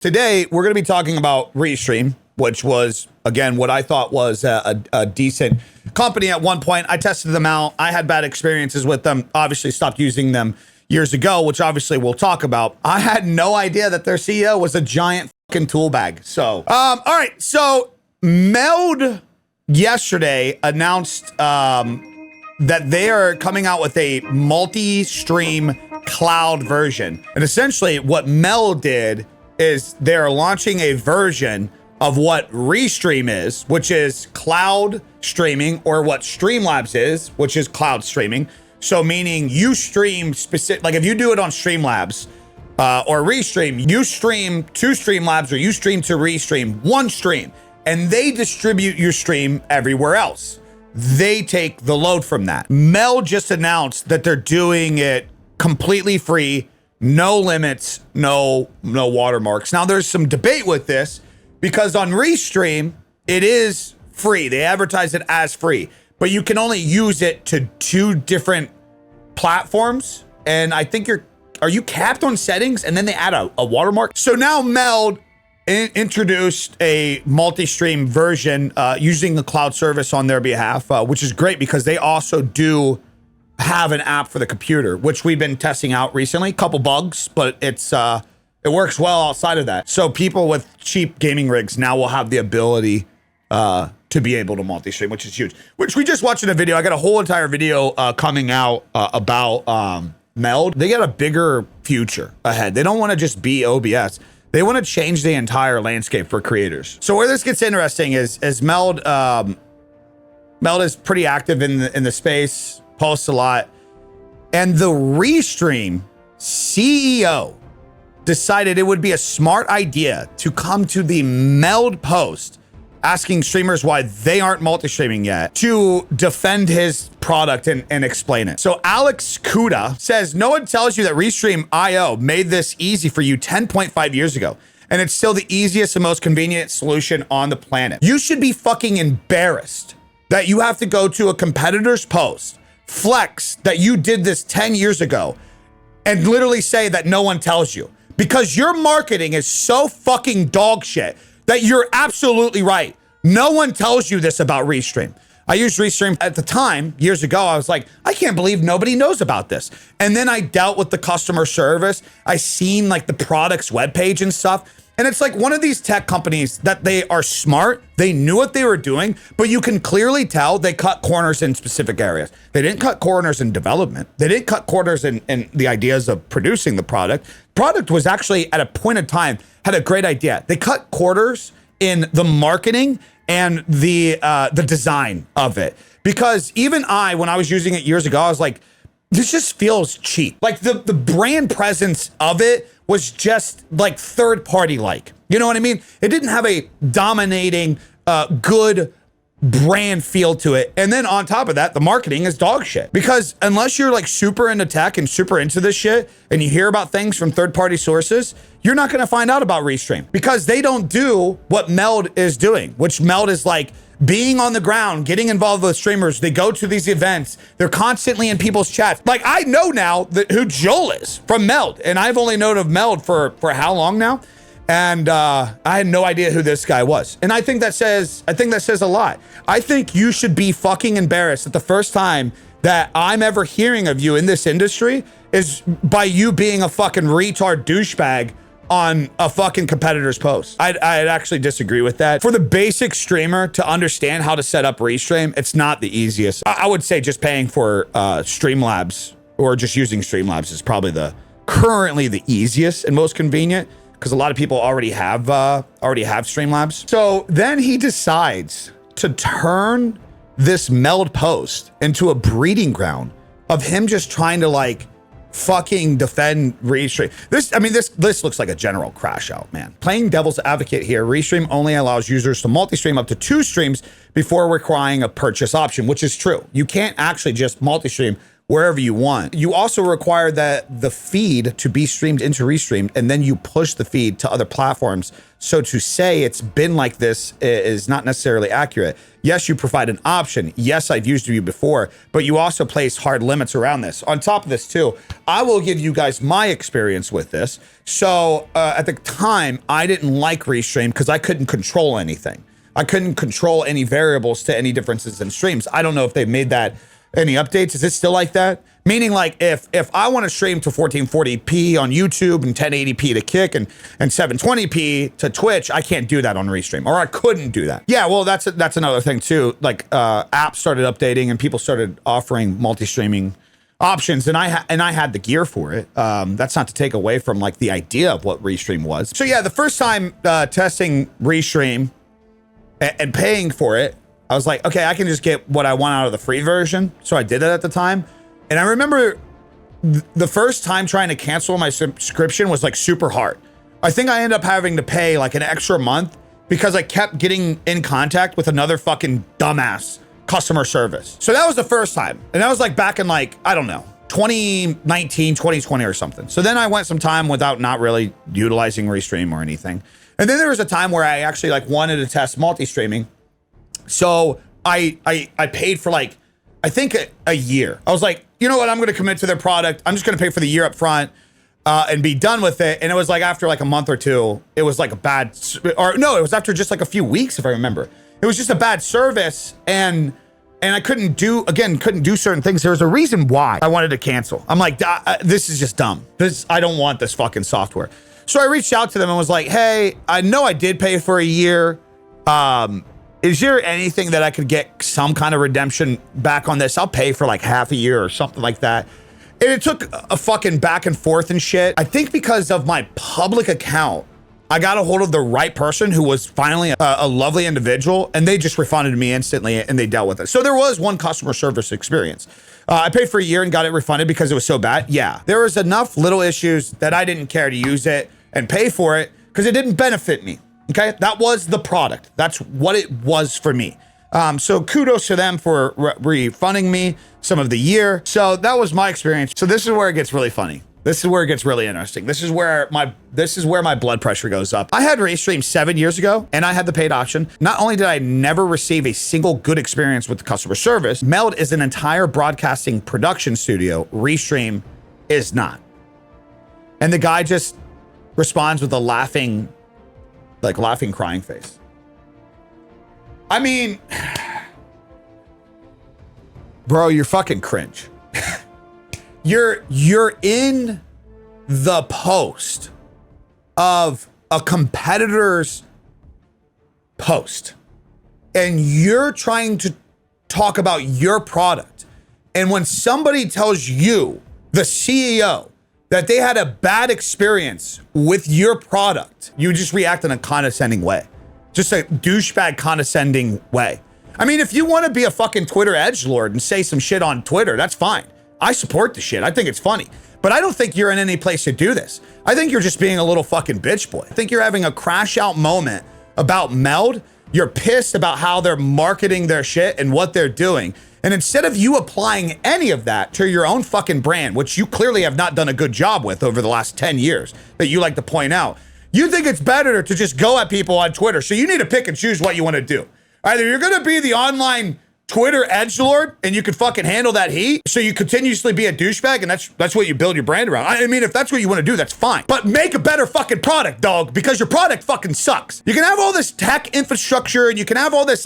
Today, we're going to be talking about Restream, which was, again, what I thought was a decent company at one point. I tested them out. I had bad experiences with them. Obviously, stopped using them years ago, which obviously we'll talk about. I had no idea that their CEO was a giant fucking tool bag. So, all right. So, Meld yesterday announced that they are coming out with a multi-stream cloud version. And essentially, what Meld did is they're launching a version of what Restream is, which is cloud streaming, or what Streamlabs is, which is cloud streaming. So meaning you stream specific, like if you do it on Streamlabs or Restream, you stream to Streamlabs or you stream to Restream, one stream, and they distribute your stream everywhere else. They take the load from that. Meld just announced that they're doing it completely free, no limits, no watermarks. Now there's some debate with this because on Restream, it is free. They advertise it as free, but you can only use it to 2 different platforms. And I think are you capped on settings? And then they add a watermark. So now Meld introduced a multi-stream version using the cloud service on their behalf, which is great because they also do have an app for the computer, which we've been testing out recently. Couple bugs, but it works well outside of that. So people with cheap gaming rigs now will have the ability to be able to multi-stream, which is huge. Which we just watched in a video. I got a whole entire video coming out about Meld. They got a bigger future ahead. They don't want to just be OBS. They want to change the entire landscape for creators. So where this gets interesting is Meld. Meld is pretty active in the space, posts a lot, and the Restream CEO decided it would be a smart idea to come to the Meld post asking streamers why they aren't multi-streaming yet to defend his product and explain it. So Alex Kuda says, no one tells you that Restream IO made this easy for you 10.5 years ago, and it's still the easiest and most convenient solution on the planet. You should be fucking embarrassed that you have to go to a competitor's post, flex that you did this 10 years ago, and literally say that no one tells you. Because your marketing is so fucking dog shit that you're absolutely right. No one tells you this about Restream. I used Restream at the time, years ago. I was like, I can't believe nobody knows about this. And then I dealt with the customer service. I seen like the product's webpage and stuff. And it's like one of these tech companies that they are smart. They knew what they were doing, but you can clearly tell they cut corners in specific areas. They didn't cut corners in development. They didn't cut corners in the ideas of producing the product. Product was actually at a point in time had a great idea. They cut corners in the marketing and the design of it. Because even when I was using it years ago, I was like, this just feels cheap. Like the brand presence of it was just like third party like. You know what I mean? It didn't have a dominating, good brand feel to it. And then on top of that, the marketing is dog shit. Because unless you're like super into tech and super into this shit and you hear about things from third party sources, you're not going to find out about Restream because they don't do what Meld is doing, which Meld is like being on the ground, getting involved with streamers. They go to these events. They're constantly in people's chats. Like I know now who Joel is from Meld, and I've only known of Meld for how long now? And I had no idea who this guy was. And I think that says a lot. I think you should be fucking embarrassed that the first time that I'm ever hearing of you in this industry is by you being a fucking retard douchebag on a fucking competitor's post. I'd actually disagree with that. For the basic streamer to understand how to set up Restream, it's not the easiest. I would say just paying for Streamlabs or just using Streamlabs is probably currently the easiest and most convenient, because a lot of people already have Streamlabs. So then he decides to turn this Meld post into a breeding ground of him just trying to like fucking defend Restream. This looks like a general crash out, man. Playing devil's advocate here, Restream only allows users to multi-stream up to 2 streams before requiring a purchase option, which is true. You can't actually just multi-stream wherever you want. You also require that the feed to be streamed into Restream, and then you push the feed to other platforms. So to say it's been like this is not necessarily accurate. Yes, you provide an option. Yes, I've used you before, but you also place hard limits around this. On top of this too, I will give you guys my experience with this. So at the time, I didn't like Restream because I couldn't control anything. I couldn't control any variables to any differences in streams. I don't know if they've made that any updates. Is it still like that? Meaning like if I want to stream to 1440p on YouTube and 1080p to Kick and 720p to Twitch, I can't do that on Restream, or I couldn't do that. Yeah, well, that's another thing too. Like apps started updating and people started offering multi-streaming options, and I had the gear for it. That's not to take away from like the idea of what Restream was. So yeah, the first time testing Restream and paying for it, I was like, okay, I can just get what I want out of the free version. So I did it at the time. And I remember the first time trying to cancel my subscription was like super hard. I think I ended up having to pay like an extra month because I kept getting in contact with another fucking dumbass customer service. So that was the first time. And that was like back in like, I don't know, 2019, 2020 or something. So then I went some time without not really utilizing Restream or anything. And then there was a time where I actually like wanted to test multi-streaming. So I paid for like, I think a year. I was like, you know what? I'm going to commit to their product. I'm just going to pay for the year up front and be done with it. And it was like after like a month or two, it was like a bad, or no, it was after just like a few weeks, if I remember. It was just a bad service, and I couldn't do certain things. There was a reason why I wanted to cancel. I'm like, this is just dumb. I don't want this fucking software. So I reached out to them and was like, hey, I know I did pay for a year. Is there anything that I could get some kind of redemption back on this? I'll pay for like half a year or something like that. And it took a fucking back and forth and shit. I think because of my public account, I got a hold of the right person who was finally a lovely individual, and they just refunded me instantly and they dealt with it. So there was one customer service experience. I paid for a year and got it refunded because it was so bad. Yeah, there was enough little issues that I didn't care to use it and pay for it because it didn't benefit me. Okay, that was the product. That's what it was for me. So kudos to them for refunding me some of the year. So that was my experience. So this is where it gets really funny. This is where it gets really interesting. This is where my blood pressure goes up. I had Restream 7 years ago, and I had the paid option. Not only did I never receive a single good experience with the customer service, Meld is an entire broadcasting production studio. Restream is not. And the guy just responds with a laughing, crying face. I mean, bro, you're fucking cringe. You're in the post of a competitor's post, and you're trying to talk about your product. And when somebody tells you, the CEO, that they had a bad experience with your product, you just react in a condescending way. Just a douchebag condescending way. I mean, if you want to be a fucking Twitter edgelord and say some shit on Twitter, that's fine. I support the shit. I think it's funny. But I don't think you're in any place to do this. I think you're just being a little fucking bitch boy. I think you're having a crash out moment about Meld. You're pissed about how they're marketing their shit and what they're doing. And instead of you applying any of that to your own fucking brand, which you clearly have not done a good job with over the last 10 years that you like to point out, you think it's better to just go at people on Twitter. So you need to pick and choose what you want to do. Either you're going to be the online Twitter edgelord and you can fucking handle that heat, so you continuously be a douchebag, and that's what you build your brand around. I mean, if that's what you want to do, that's fine. But make a better fucking product, dog, because your product fucking sucks. You can have all this tech infrastructure and you can have all this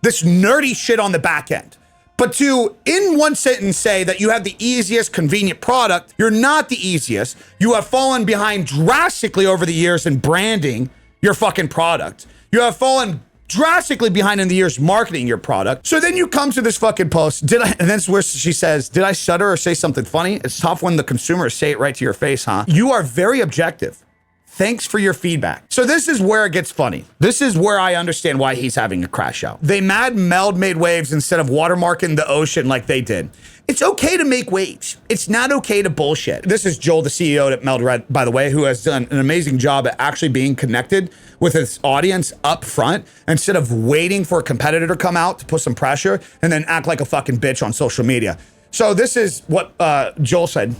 this nerdy shit on the back end. But to, in one sentence, say that you have the easiest, convenient product, you're not the easiest. You have fallen behind drastically over the years in branding your fucking product. You have fallen drastically behind in the years marketing your product. So then you come to this fucking post. And that's where she says, did I stutter or say something funny? It's tough when the consumers say it right to your face, huh? You are very objective. Thanks for your feedback. So this is where it gets funny. This is where I understand why he's having a crash out. They mad Meld made waves instead of watermarking the ocean like they did. It's okay to make waves. It's not okay to bullshit. This is Joel, the CEO at Meld, by the way, who has done an amazing job at actually being connected with his audience up front instead of waiting for a competitor to come out to put some pressure and then act like a fucking bitch on social media. So this is what Joel said.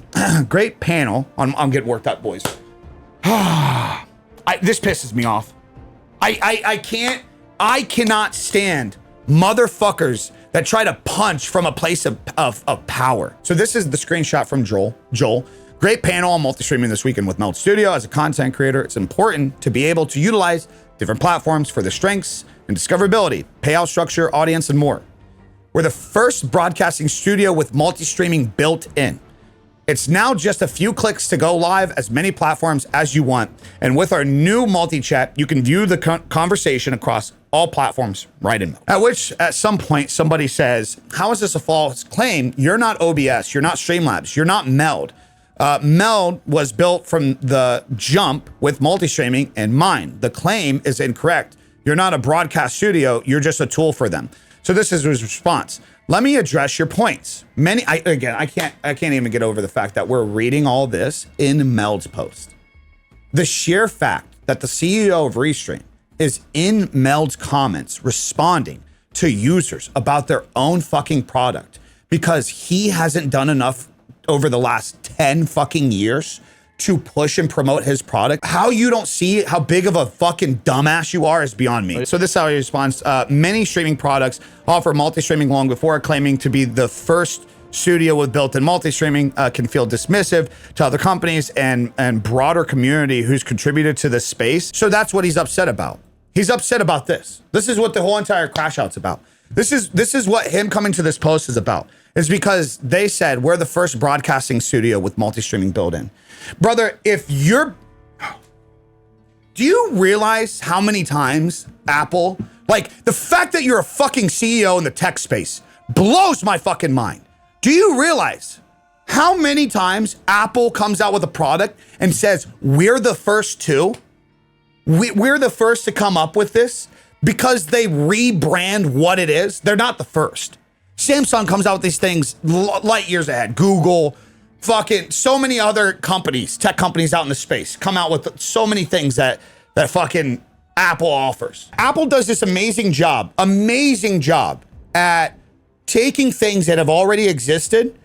Great panel. I'm getting worked up, boys. This pisses me off. I cannot stand motherfuckers that try to punch from a place of power. So this is the screenshot from Joel. Great panel on multi-streaming this weekend with Meld Studio. As a content creator, it's important to be able to utilize different platforms for their strengths and discoverability, payout structure, audience, and more. We're the first broadcasting studio with multi-streaming built in. It's now just a few clicks to go live as many platforms as you want. And with our new multi-chat, you can view the conversation across all platforms right in Meld. At which, at some point, somebody says, how is this a false claim? You're not OBS, you're not Streamlabs, you're not Meld. Meld was built from the jump with multi-streaming in mind. The claim is incorrect. You're not a broadcast studio, you're just a tool for them. So this is his response. Let me address your points. I can't even get over the fact that we're reading all this in Meld's post. The sheer fact that the CEO of Restream is in Meld's comments responding to users about their own fucking product because he hasn't done enough over the last 10 fucking years to push and promote his product. How you don't see how big of a fucking dumbass you are is beyond me. So this is how he responds. Many streaming products offer multi-streaming long before, claiming to be the first studio with built-in multi-streaming can feel dismissive to other companies and broader community who's contributed to this space. So that's what he's upset about. He's upset about this. This is what the whole entire crash out's about. This is what him coming to this post is about. It's because they said we're the first broadcasting studio with multi-streaming built in. Brother, do you realize how many times Apple, like the fact that you're a fucking CEO in the tech space blows my fucking mind. Do you realize how many times Apple comes out with a product and says, we're the first to? We're the first to come up with this because they rebrand what it is. They're not the first. Samsung comes out with these things light years ahead. Google, fucking so many other companies, tech companies out in the space come out with so many things that fucking Apple offers. Apple does this amazing job at taking things that have already existed,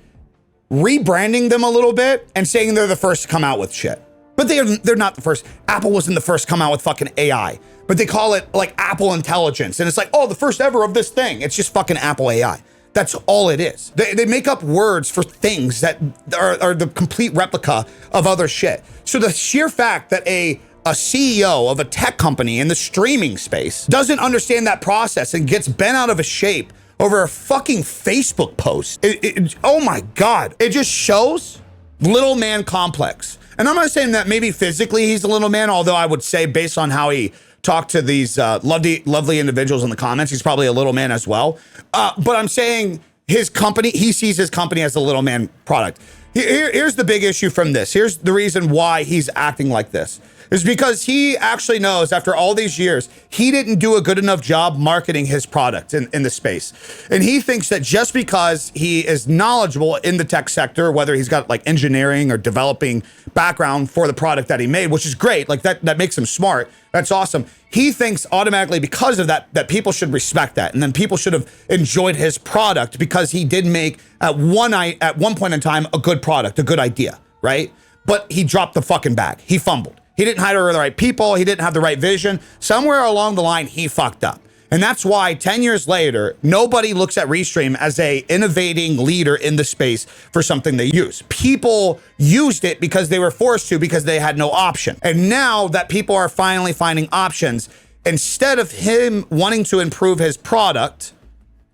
rebranding them a little bit and saying they're the first to come out with shit. But they're not the first. Apple wasn't the first to come out with fucking AI, but they call it like Apple Intelligence. And it's like, oh, the first ever of this thing. It's just fucking Apple AI. That's all it is. They make up words for things that are the complete replica of other shit. So the sheer fact that a CEO of a tech company in the streaming space doesn't understand that process and gets bent out of a shape over a fucking Facebook post. Oh my God. It just shows little man complex. And I'm not saying that maybe physically he's a little man, although I would say based on how he talked to these lovely individuals in the comments, he's probably a little man as well. But I'm saying his company, he sees his company as a little man product. Here's the big issue from this. Here's the reason why he's acting like this. Is because he actually knows after all these years, he didn't do a good enough job marketing his product in the space. And he thinks that just because he is knowledgeable in the tech sector, whether he's got like engineering or developing background for the product that he made, which is great, like that makes him smart. That's awesome. He thinks automatically because of that people should respect that. And then people should have enjoyed his product because he did make at one point in time a good product, a good idea, right? But he dropped the fucking bag. He fumbled. He didn't hire the right people. He didn't have the right vision. Somewhere along the line, he fucked up. And that's why 10 years later, nobody looks at Restream as a innovating leader in the space for something they use. People used it because they were forced to because they had no option. And now that people are finally finding options, instead of him wanting to improve his product,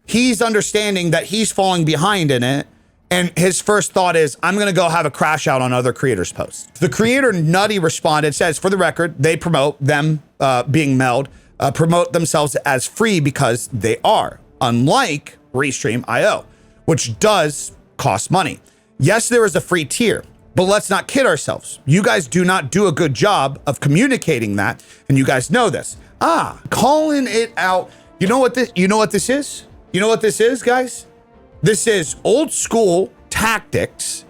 he's understanding that he's falling behind in it. And his first thought is, I'm going to go have a crash out on other creators' posts. The creator Nutty responded, says, for the record, they promote them being Meld, promote themselves as free because they are, unlike Restreamio, which does cost money. Yes, there is a free tier, but let's not kid ourselves. You guys do not do a good job of communicating that, and you guys know this. Calling it out. You know what this is? You know what this is, guys? This is old school tactics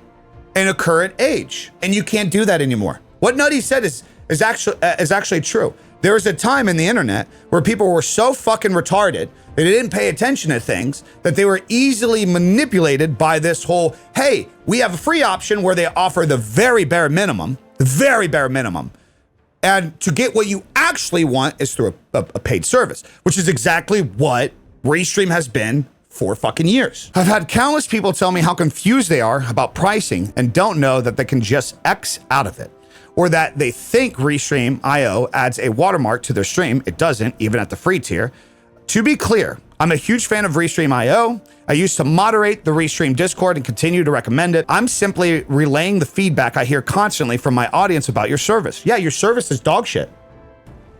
in a current age, and you can't do that anymore. What Nutty said is actually true. There was a time in the internet where people were so fucking retarded, they didn't pay attention to things, that they were easily manipulated by this whole, hey, we have a free option where they offer the very bare minimum, and to get what you actually want is through a paid service, which is exactly what Restream has been for fucking years. I've had countless people tell me how confused they are about pricing and don't know that they can just X out of it, or that they think Restreamio adds a watermark to their stream. It doesn't, even at the free tier. To be clear, I'm a huge fan of Restreamio. I used to moderate the Restream Discord and continue to recommend it. I'm simply relaying the feedback I hear constantly from my audience about your service. Yeah, your service is dog shit.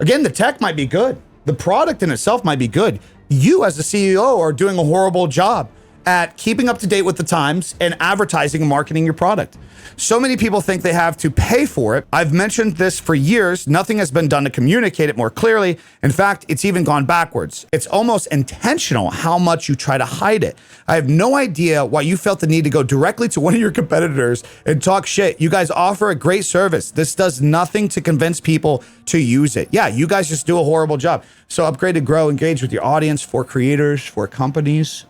Again, the tech might be good. The product in itself might be good. You as the CEO are doing a horrible job at keeping up to date with the times and advertising and marketing your product. So many people think they have to pay for it. I've mentioned this for years. Nothing has been done to communicate it more clearly. In fact, it's even gone backwards. It's almost intentional how much you try to hide it. I have no idea why you felt the need to go directly to one of your competitors and talk shit. You guys offer a great service. This does nothing to convince people to use it. Yeah, you guys just do a horrible job. So upgrade to grow, engage with your audience, for creators, for companies.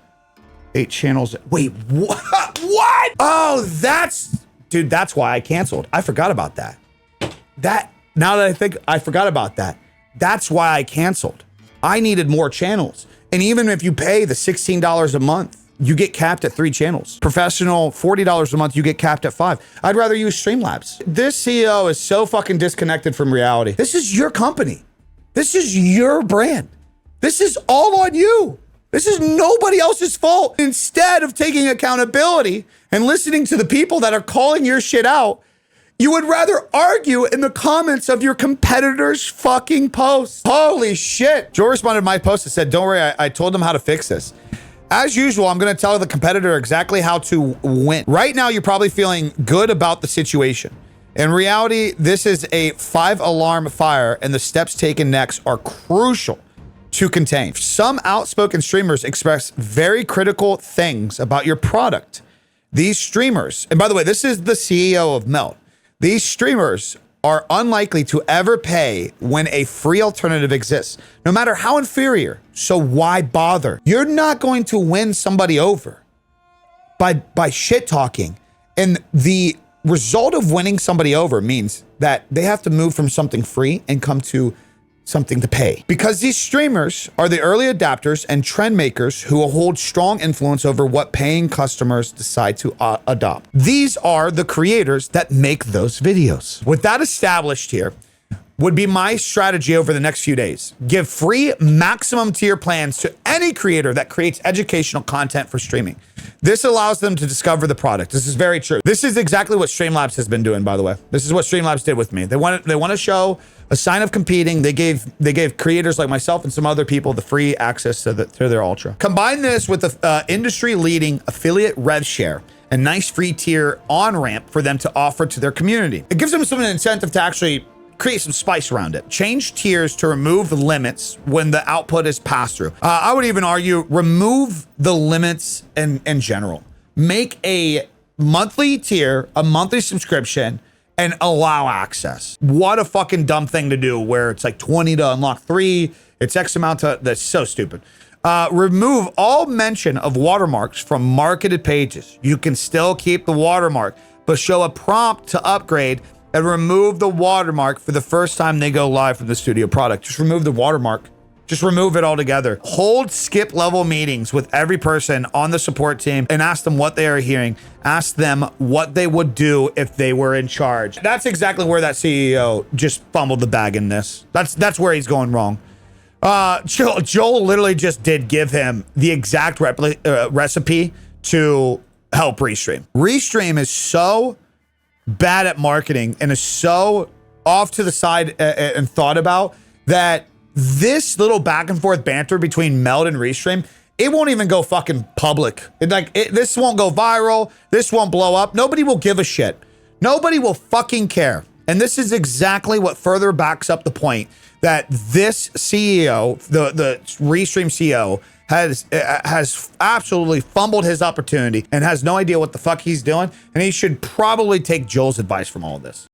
8 channels. Wait, what? What? Oh, dude, that's why I canceled. I forgot about that. Now that I think, I forgot about that. That's why I canceled. I needed more channels. And even if you pay the $16 a month, you get capped at 3 channels. Professional, $40 a month, you get capped at 5. I'd rather use Streamlabs. This CEO is so fucking disconnected from reality. This is your company. This is your brand. This is all on you. This is nobody else's fault. Instead of taking accountability and listening to the people that are calling your shit out, you would rather argue in the comments of your competitors' fucking posts. Holy shit. Joe responded to my post and said, don't worry, I told them how to fix this. As usual, I'm going to tell the competitor exactly how to win. Right now, you're probably feeling good about the situation. In reality, this is a 5-alarm fire, and the steps taken next are crucial to contain. Some outspoken streamers express very critical things about your product. These streamers, and by the way, this is the CEO of Meld. These streamers are unlikely to ever pay when a free alternative exists, no matter how inferior. So why bother? You're not going to win somebody over by shit talking. And the result of winning somebody over means that they have to move from something free and come to something to pay. Because these streamers are the early adapters and trend makers who will hold strong influence over what paying customers decide to adopt. These are the creators that make those videos. With that established here, would be my strategy over the next few days. Give free maximum tier plans to any creator that creates educational content for streaming. This allows them to discover the product. This is very true. This is exactly what Streamlabs has been doing, by the way. This is what Streamlabs did with me. They want to show a sign of competing. They gave creators like myself and some other people the free access to their ultra. Combine this with the industry-leading affiliate rev share, a nice free tier on-ramp for them to offer to their community. It gives them some incentive to actually create some spice around it. Change tiers to remove the limits when the output is passed through. I would even argue remove the limits in general. Make a monthly tier, a monthly subscription, and allow access. What a fucking dumb thing to do where it's like 20 to unlock 3. It's X amount to, that's so stupid. Remove all mention of watermarks from marketed pages. You can still keep the watermark, but show a prompt to upgrade and remove the watermark for the first time they go live from the studio product. Just remove the watermark. Just remove it altogether. Hold skip level meetings with every person on the support team and ask them what they are hearing. Ask them what they would do if they were in charge. That's exactly where that CEO just fumbled the bag in this. That's where he's going wrong. Joel literally just did give him the exact recipe to help Restream. Restream is so bad at marketing and is so off to the side and thought about that this little back and forth banter between Meld and Restream, it won't even go fucking public. This won't go viral. This won't blow up. Nobody will give a shit. Nobody will fucking care. And this is exactly what further backs up the point that this CEO, the Restream CEO, has absolutely fumbled his opportunity and has no idea what the fuck he's doing. And he should probably take Joel's advice from all of this.